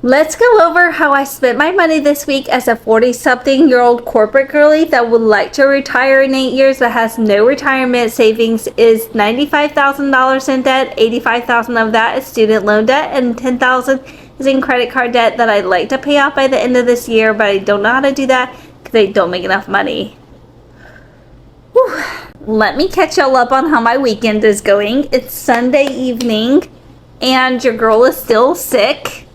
Let's go over how I spent my money this week as a 40-something-year-old corporate girly that would like to retire in 8 years but has no retirement savings. Is $95,000 in debt, $85,000 of that is student loan debt, and $10,000 is in credit card debt that I'd like to pay off by the end of this year, but I don't know how to do that because I don't make enough money. Whew. Let me catch y'all up on how my weekend is going. It's Sunday evening and your girl is still sick.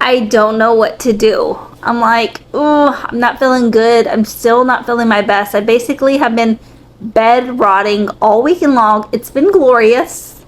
I don't know what to do. I'm like, oh, I'm not feeling good. I'm still not feeling my best. I basically have been bed rotting all weekend long. It's been glorious,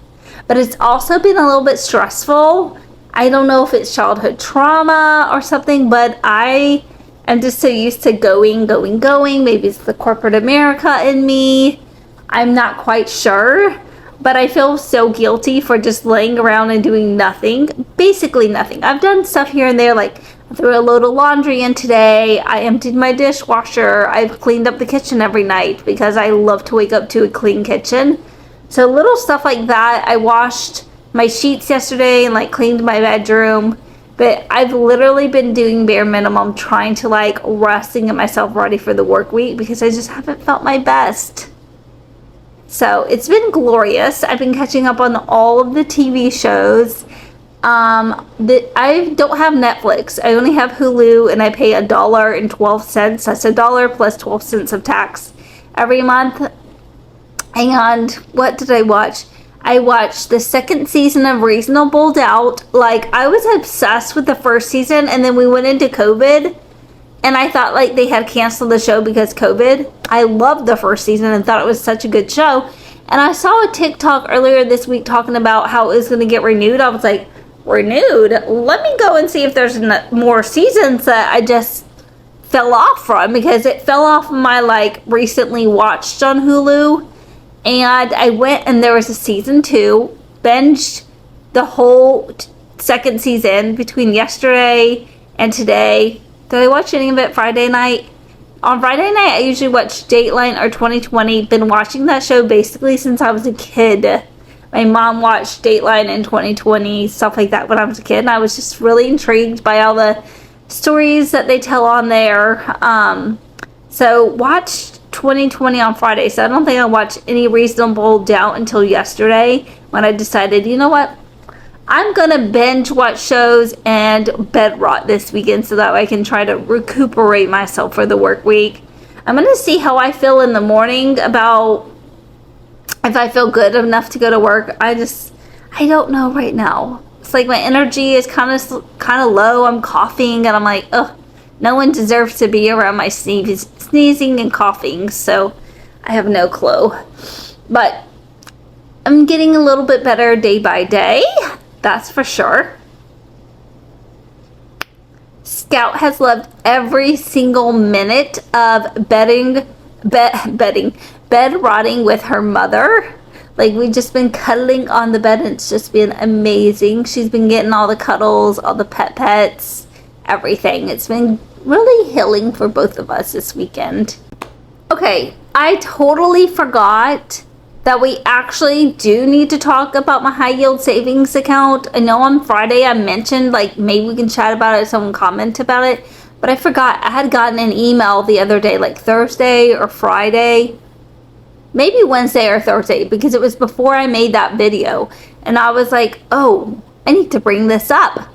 but it's also been a little bit stressful. I don't know if it's childhood trauma or something, but I am just so used to going. Maybe it's the corporate America in me. I'm not quite sure. But I feel so guilty for just laying around and doing nothing. Basically nothing. I've done stuff here and there, like I threw a load of laundry in today. I emptied my dishwasher. I've cleaned up the kitchen every night because I love to wake up to a clean kitchen. So little stuff like that. I washed my sheets yesterday and like cleaned my bedroom. But I've literally been doing bare minimum, trying to like rest and get myself ready for the work week because I just haven't felt my best. So it's been glorious. I've been catching up on all of the TV shows. I don't have Netflix. I only have Hulu, and I pay $1.12. That's $1 plus 12 cents of tax every month. And what did I watch? I watched the second season of Reasonable Doubt. Like, I was obsessed with the first season, and then we went into COVID. And I thought like they had canceled the show because COVID. I loved the first season and thought it was such a good show. And I saw a TikTok earlier this week talking about how it was going to get renewed. I was like, renewed? Let me go and see if there's more seasons that I just fell off from. Because it fell off my like recently watched on Hulu. And I went and there was a season 2. Binged the whole second season between yesterday and today. Did I watch any of it Friday night? On Friday night, I usually watch Dateline or 2020. Been watching that show basically since I was a kid. My mom watched Dateline in 2020, stuff like that when I was a kid. And I was just really intrigued by all the stories that they tell on there. So watched 2020 on Friday. So I don't think I watched any Reasonable Doubt until yesterday when I decided, you know what? I'm going to binge watch shows and bed rot this weekend so that I can try to recuperate myself for the work week. I'm going to see how I feel in the morning about if I feel good enough to go to work. I don't know right now. It's like my energy is kind of low. I'm coughing and I'm like, ugh, no one deserves to be around my sneezing and coughing. So I have no clue. But I'm getting a little bit better day by day. That's for sure. Scout has loved every single minute of bed rotting with her mother. Like, we've just been cuddling on the bed and it's just been amazing. She's been getting all the cuddles, all the pets, everything. It's been really healing for both of us this weekend. Okay, I totally forgot that we actually do need to talk about my high yield savings account. I know on Friday I mentioned like maybe we can chat about it, someone comment about it, but I forgot. I had gotten an email the other day, like Thursday or Friday, maybe Wednesday or Thursday, because it was before I made that video. And I was like, oh, I need to bring this up.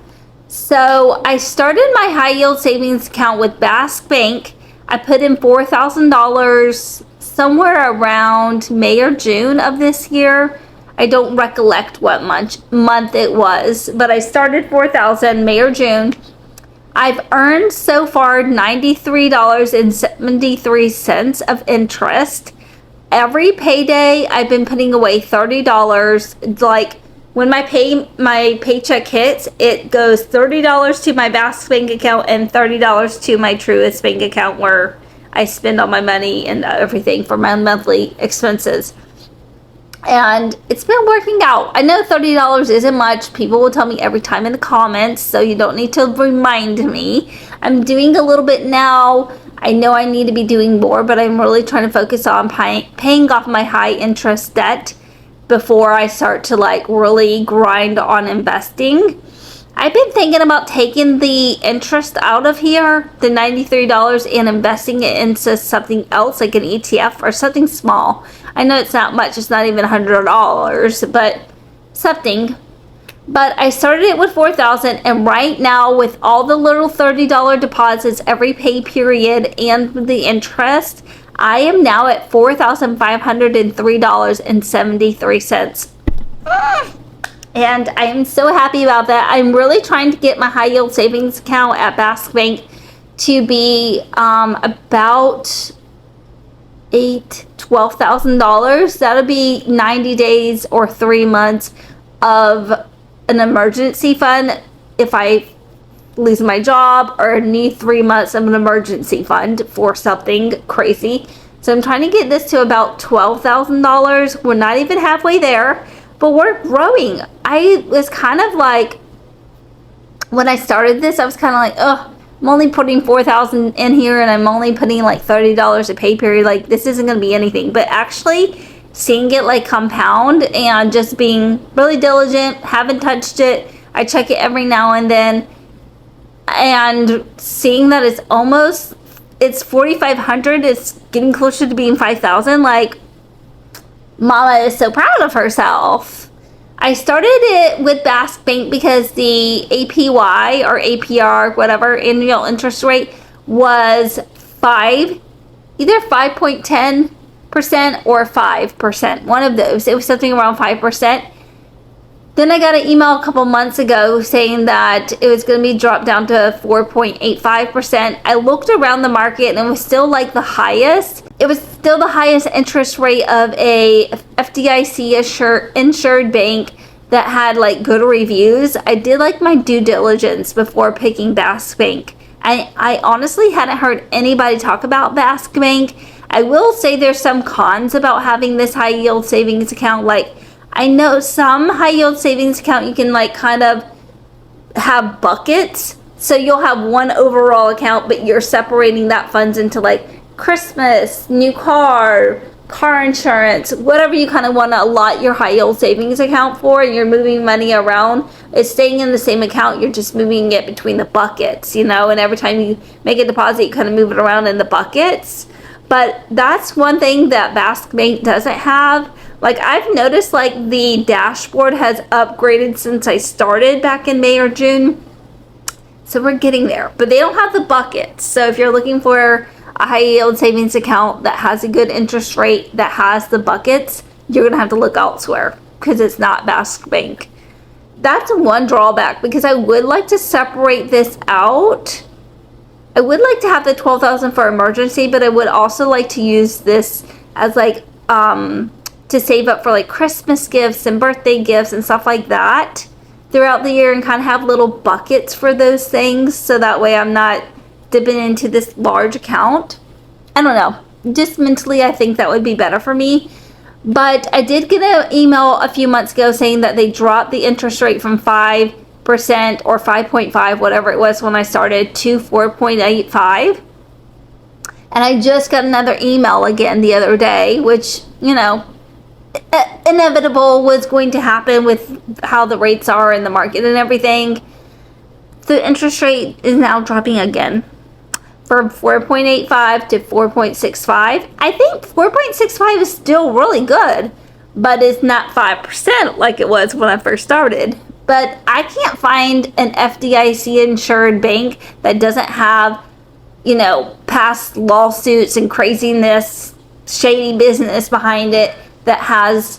So I started my high yield savings account with Basque Bank. I put in $4,000 somewhere around May or June of this year. I don't recollect what month it was, but I started $4,000 May or June. I've earned so far $93.73 of interest. Every payday I've been putting away $30. Like when my paycheck hits, it goes $30 to my Basque Bank account and $30 to my Truist Bank account where I spend all my money and everything for my monthly expenses. And it's been working out. I know $30 isn't much. People will tell me every time in the comments, so you don't need to remind me. I'm doing a little bit now. I know I need to be doing more, but I'm really trying to focus on paying off my high interest debt before I start to like really grind on investing. I've been thinking about taking the interest out of here, the $93, and investing it into something else, like an ETF or something small. I know it's not much, it's not even $100, but something. But I started it with $4,000, and right now with all the little $30 deposits every pay period and the interest, I am now at $4,503.73. And I am so happy about that. I'm really trying to get my high yield savings account at Basque Bank to be about $12,000. That'll be 90 days or 3 months of an emergency fund if I lose my job or need 3 months of an emergency fund for something crazy. So I'm trying to get this to about $12,000. We're not even halfway there, but we're growing. I was kind of like, when I started this, I was kind of like, oh, I'm only putting $4,000 in here, and I'm only putting like $30 a pay period. Like, this isn't going to be anything. But actually seeing it like compound and just being really diligent, haven't touched it. I check it every now and then, and seeing that it's 4,500, it's getting closer to being 5,000. Like, Mama is so proud of herself. I started it with Basque Bank because the APY or APR, whatever, annual interest rate was either 5.10% or 5%, one of those. It was something around 5%. Then I got an email a couple months ago saying that it was going to be dropped down to 4.85%. I looked around the market and it was still like the highest. It was still the highest interest rate of a FDIC insured bank that had like good reviews. I did like my due diligence before picking Basque Bank. I honestly hadn't heard anybody talk about Basque Bank. I will say there's some cons about having this high yield savings account. Like, I know some high yield savings account you can like kind of have buckets. So you'll have one overall account, but you're separating that funds into like Christmas, new car insurance, whatever you kind of want to allot your high yield savings account for, and you're moving money around. It's staying in the same account, you're just moving it between the buckets, and every time you make a deposit, you kind of move it around in the buckets. But that's one thing that Basque Bank doesn't have. Like, I've noticed like the dashboard has upgraded since I started back in May or June. So we're getting there, but they don't have the buckets. So if you're looking for a high yield savings account that has a good interest rate that has the buckets, you're gonna have to look elsewhere because it's not Basque Bank. That's one drawback, because I would like to separate this out. I would like to have the $12,000 for emergency, but I would also like to use this as like to save up for like Christmas gifts and birthday gifts and stuff like that throughout the year, and kind of have little buckets for those things, so that way I'm not dipping into this large account. I don't know, just mentally I think that would be better for me. But I did get an email a few months ago saying that they dropped the interest rate from 5% or 5.5, whatever it was when I started, to 4.85. And I just got another email again the other day, which, inevitable was going to happen with how the rates are in the market and everything. The interest rate is now dropping again from 4.85 to 4.65. I think 4.65 is still really good, but it's not 5% like it was when I first started. But I can't find an FDIC insured bank that doesn't have, past lawsuits and craziness, shady business behind it, that has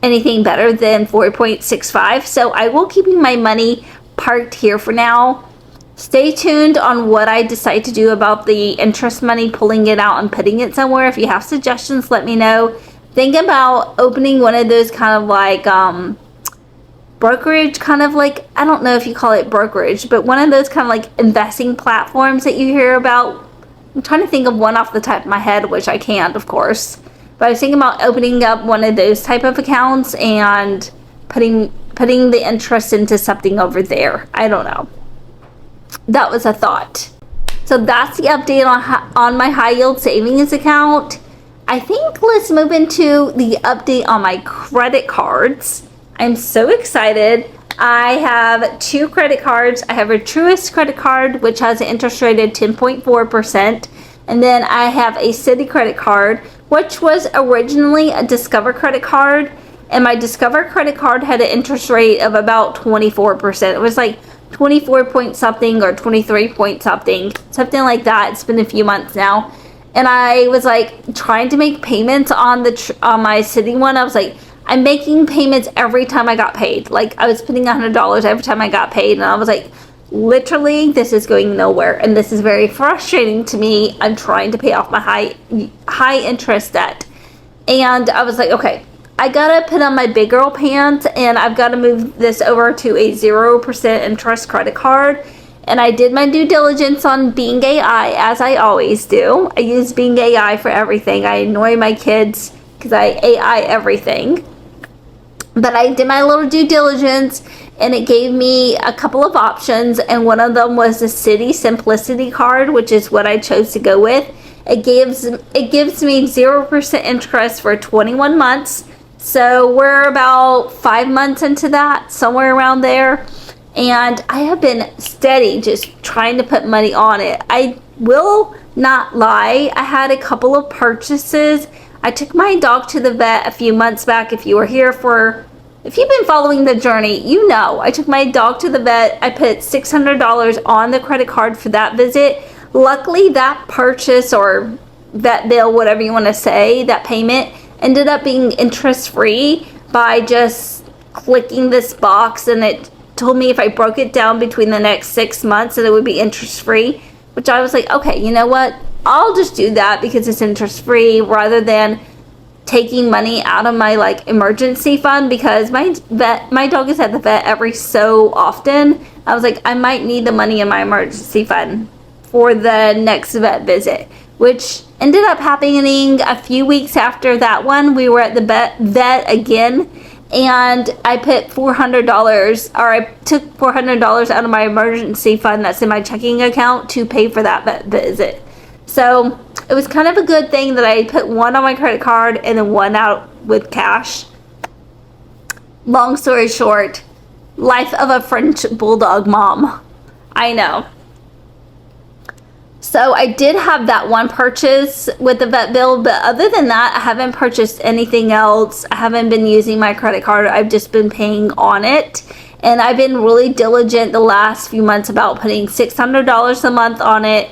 anything better than 4.65. So I will keep my money parked here for now. Stay tuned on what I decide to do about the interest money, pulling it out and putting it somewhere. If you have suggestions, let me know. Think about opening one of those kind of like brokerage, kind of like, I don't know if you call it brokerage, but one of those kind of like investing platforms that you hear about. I'm trying to think of one off the top of my head, which I can't, of course. But I was thinking about opening up one of those type of accounts and putting the interest into something over there. I don't know. That was a thought. So that's the update on my high yield savings account. I think let's move into the update on my credit cards. I'm so excited. I have 2 credit cards. I have a Truist credit card, which has an interest rate of 10.4%. And then I have a Citi credit card, which was originally a Discover credit card. And my Discover credit card had an interest rate of about 24%. It was like 24 point something or 23 point something like that. It's been a few months now. And I was like trying to make payments on my Citi one. I was like, I'm making payments every time I got paid. Like, I was spending $100 every time I got paid. And I was like, literally, this is going nowhere. And this is very frustrating to me. I'm trying to pay off my high interest debt. And I was like, okay, I gotta put on my big girl pants. And I've got to move this over to a 0% interest credit card. And I did my due diligence on Being AI, as I always do. I use Being AI for everything. I annoy my kids because I AI everything. But I did my little due diligence, and it gave me a couple of options, and one of them was the Citi Simplicity card, which is what I chose to go with. It gives me 0% interest for 21 months. So we're about 5 months into that, somewhere around there. And I have been steady just trying to put money on it. I will not lie, I had a couple of purchases. I took my dog to the vet a few months back. If you've been following the journey, you know. I took my dog to the vet. I put $600 on the credit card for that visit. Luckily, that purchase or vet bill, whatever you want to say, that payment ended up being interest-free by just clicking this box, and it told me if I broke it down between the next 6 months that it would be interest-free, which I was like, okay, you know what? I'll just do that because it's interest-free rather than taking money out of my like emergency fund, because my dog is at the vet every so often. I was like, I might need the money in my emergency fund for the next vet visit, which ended up happening a few weeks after that one. We were at the vet again, and I put $400, or I took $400 out of my emergency fund that's in my checking account to pay for that vet visit. So it was kind of a good thing that I put one on my credit card and then one out with cash. Long story short, life of a French bulldog mom. I know. So I did have that one purchase with the vet bill, but other than that, I haven't purchased anything else. I haven't been using my credit card. I've just been paying on it. And I've been really diligent the last few months about putting $600 a month on it.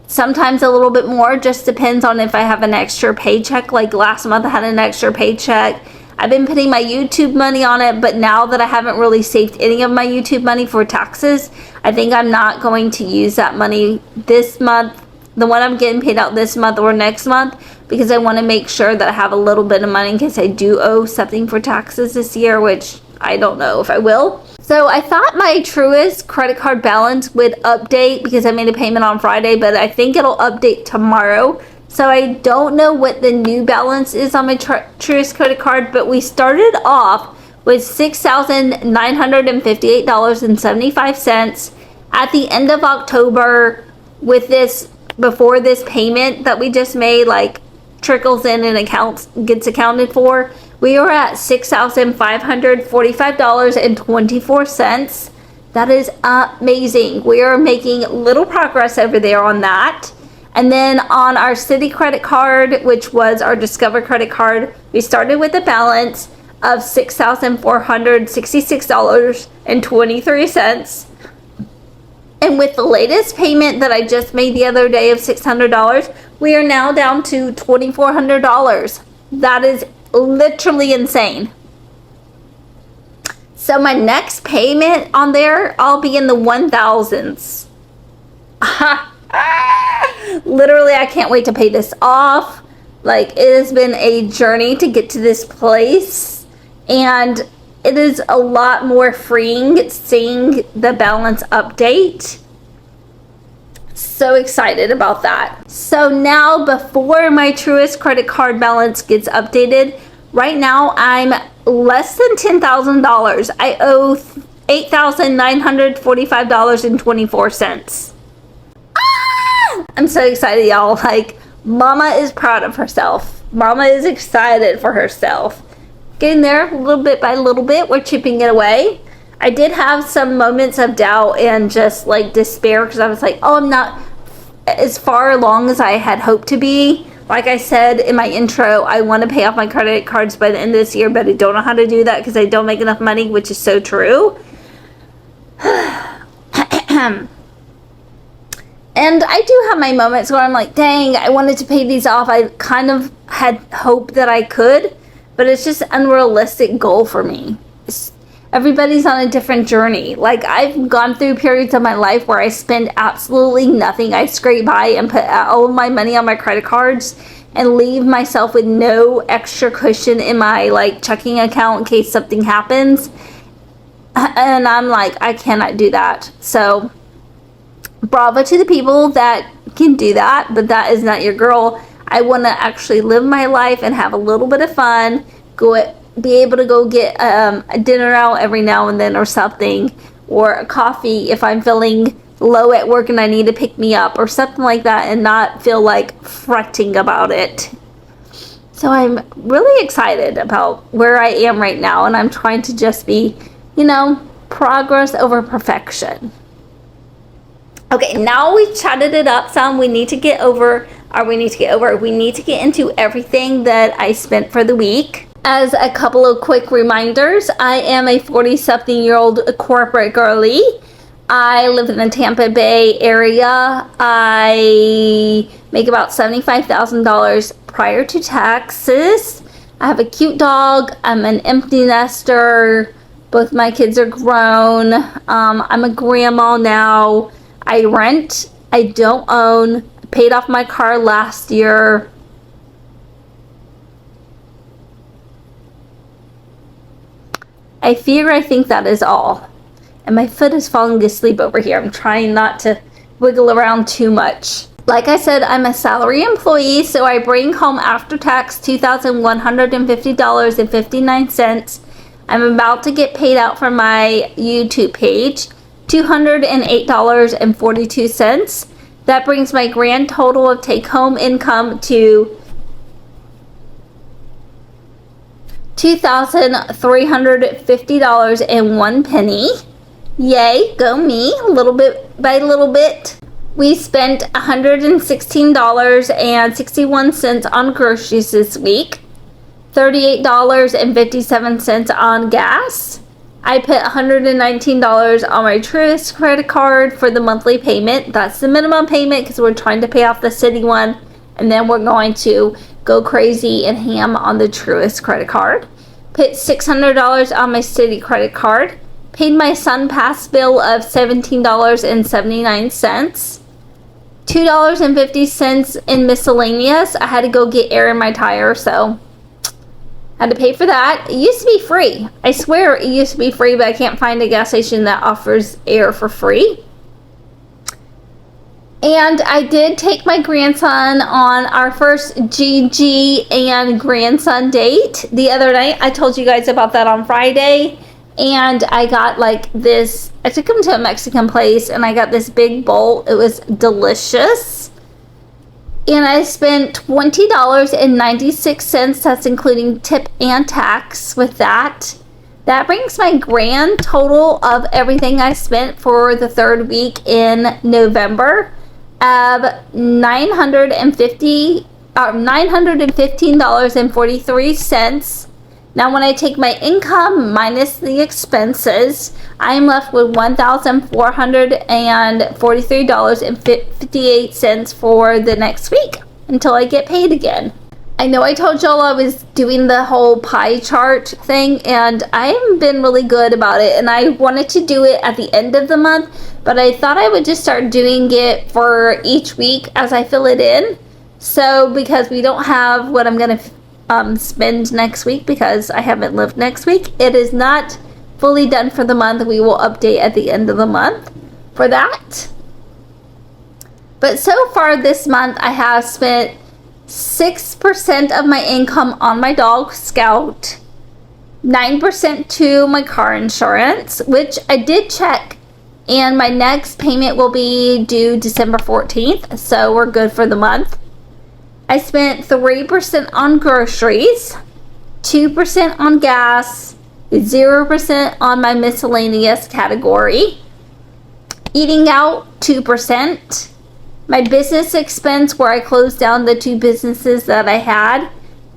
Sometimes a little bit more, just depends on if I have an extra paycheck. Like last month I had an extra paycheck. I've been putting my YouTube money on it, but now that I haven't really saved any of my YouTube money for taxes, I think I'm not going to use that money this month, the one I'm getting paid out this month or next month, because I want to make sure that I have a little bit of money in case I do owe something for taxes this year, which I don't know if I will. So I thought my Truist credit card balance would update because I made a payment on Friday, but I think it'll update tomorrow. So I don't know what the new balance is on my Truist credit card, but we started off with $6,958.75 at the end of October. With this, before this payment that we just made, like trickles in and gets accounted for, we are at $6,545.24. That is amazing. We are making little progress over there on that. And then on our Citi credit card, which was our Discover credit card, we started with a balance of $6,466.23. And with the latest payment that I just made the other day of $600, we are now down to $2,400. That is literally insane. So my next payment on there, I'll be in the 1,000s. Literally, I can't wait to pay this off. Like, it has been a journey to get to this place, and it is a lot more freeing seeing the balance update. So excited about that. So now, before my Truist credit card balance gets updated, right now I'm less than $10,000. I owe $8,945.24. I'm so excited, y'all. Like, Mama is proud of herself. Mama is excited for herself. getting there little bit by little bit. We're chipping it away. I did have some moments of doubt and just like despair because I was like, oh, I'm not as far along as I had hoped to be. Like I said in my intro, I want to pay off my credit cards by the end of this year, but I don't know how to do that because I don't make enough money, which is so true. And I do have my moments where I'm like, dang, I wanted to pay these off. I kind of had hope that I could, but it's just an unrealistic goal for me. Everybody's on a different journey. Like, I've gone through periods of my life where I spend absolutely nothing. I scrape by and put all of my money on my credit cards and leave myself with no extra cushion in my like checking account in case something happens. And I'm like, I cannot do that. So bravo to the people that can do that, but that is not your girl. I want to actually live my life and have a little bit of fun, be able to go get a dinner out every now and then or something, or a coffee if I'm feeling low at work and I need to pick me up or something like that, and not feel like fretting about it. So I'm really excited about where I am right now, and I'm trying to just be, progress over perfection. Okay, now we've chatted it up some. We need to get into everything that I spent for the week. As a couple of quick reminders, I am a 40-something-year-old corporate girly. I live in the Tampa Bay area. I make about $75,000 prior to taxes. I have a cute dog. I'm an empty nester. Both my kids are grown. I'm a grandma now. I rent. I don't own. I paid off my car last year. I think that is all. And my foot is falling asleep over here. I'm trying not to wiggle around too much. Like I said, I'm a salary employee, so I bring home after tax $2,150.59. I'm about to get paid out from my YouTube page, $208.42. That brings my grand total of take-home income to $2,350.01. Yay, go me, little bit by little bit. We spent $116.61 on groceries this week, $38.57 on gas. I put $119 on my Truist credit card for the monthly payment. That's the minimum payment because we're trying to pay off the city one, and then we're going to go crazy and ham on the Truist credit card. Put $600 on my city credit card. Paid my SunPass bill of $17.79. $2.50 in miscellaneous. I had to go get air in my tire, so had to pay for that. It used to be free. I swear it used to be free, but I can't find a gas station that offers air for free. And I did take my grandson on our first GG and grandson date the other night. I told you guys about that on Friday. And I got like this, I took him to a Mexican place and I got this big bowl. It was delicious. And I spent $20.96. That's including tip and tax with that. That brings my grand total of everything I spent for the third week in November of $915.43. Now, when I take my income minus the expenses, I am left with $1,443.58 for the next week until I get paid again. I know I told y'all I was doing the whole pie chart thing, and I haven't been really good about it, and I wanted to do it at the end of the month, but I thought I would just start doing it for each week as I fill it in. So, because we don't have what I'm going to spend next week because I haven't lived next week, it is not fully done for the month. We will update at the end of the month for that. But so far this month, I have spent 6% of my income on my dog, Scout, 9% to my car insurance, which I did check, and my next payment will be due December 14th, so we're good for the month. I spent 3% on groceries, 2% on gas, 0% on my miscellaneous category. Eating out, 2%. My business expense, where I closed down the 2 businesses that I had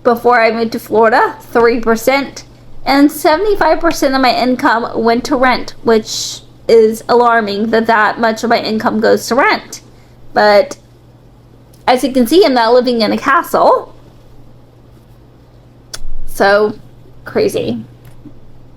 before I moved to Florida, 3%. And 75% of my income went to rent, which is alarming that much of my income goes to rent. But as you can see, I'm not living in a castle. So, crazy.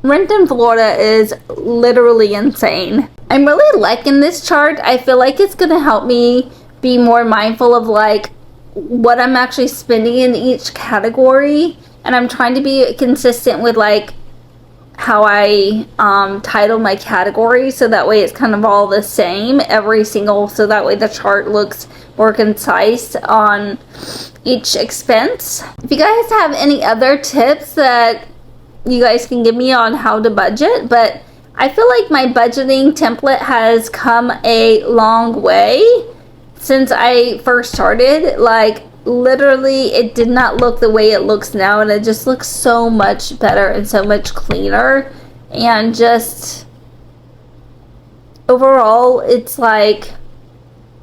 Rent in Florida is literally insane. I'm really liking this chart. I feel like it's going to help me be more mindful of like what I'm actually spending in each category. And I'm trying to be consistent with like how I title my categories, so that way it's kind of all the same every single, so that way the chart looks more concise on each expense. If you guys have any other tips that you guys can give me on how to budget, but I feel like my budgeting template has come a long way since I first started. Like literally it did not look the way it looks now, and it just looks so much better and so much cleaner, and just overall it's like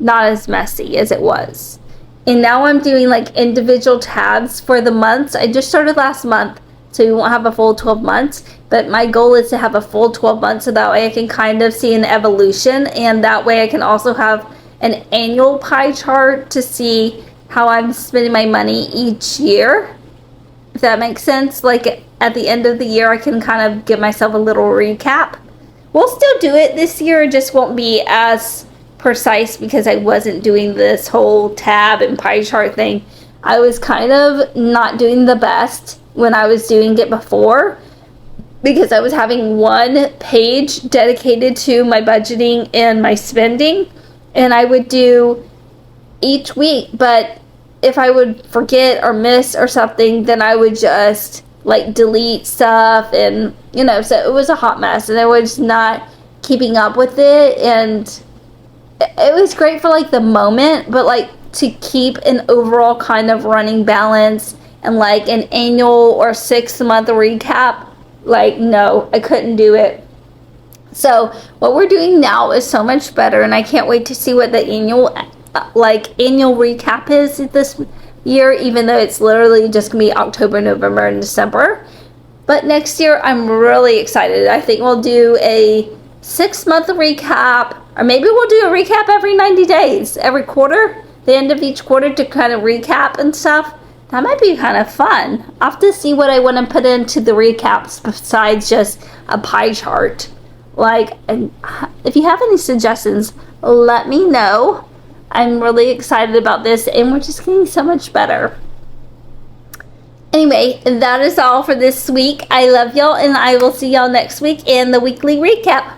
not as messy as it was. And now I'm doing like individual tabs for the months. I just started last month, so you won't have a full 12 months, but my goal is to have a full 12 months, so that way I can kind of see an evolution, and that way I can also have an annual pie chart to see how I'm spending my money each year, if that makes sense. Like at the end of the year I can kind of give myself a little recap. We'll still do it this year, it just won't be as precise because I wasn't doing this whole tab and pie chart thing. I was kind of not doing the best when I was doing it before, because I was having one page dedicated to my budgeting and my spending, and I would do each week, but if I would forget or miss or something, then I would just like delete stuff, and you know, so it was a hot mess, and I was not keeping up with it. And it was great for like the moment, but like to keep an overall kind of running balance and like an annual or 6-month recap, like no, I couldn't do it. So what we're doing now is so much better, and I can't wait to see what the annual recap is this year, even though it's literally just gonna be October, November, and December. But next year I'm really excited. I think we'll do a 6-month recap, or maybe we'll do a recap every 90 days, every quarter, the end of each quarter, to kind of recap and stuff. That might be kind of fun. I'll have to see what I want to put into the recaps besides just a pie chart. Like, if you have any suggestions, let me know. I'm really excited about this, and we're just getting so much better. Anyway, that is all for this week. I love y'all, and I will see y'all next week in the weekly recap.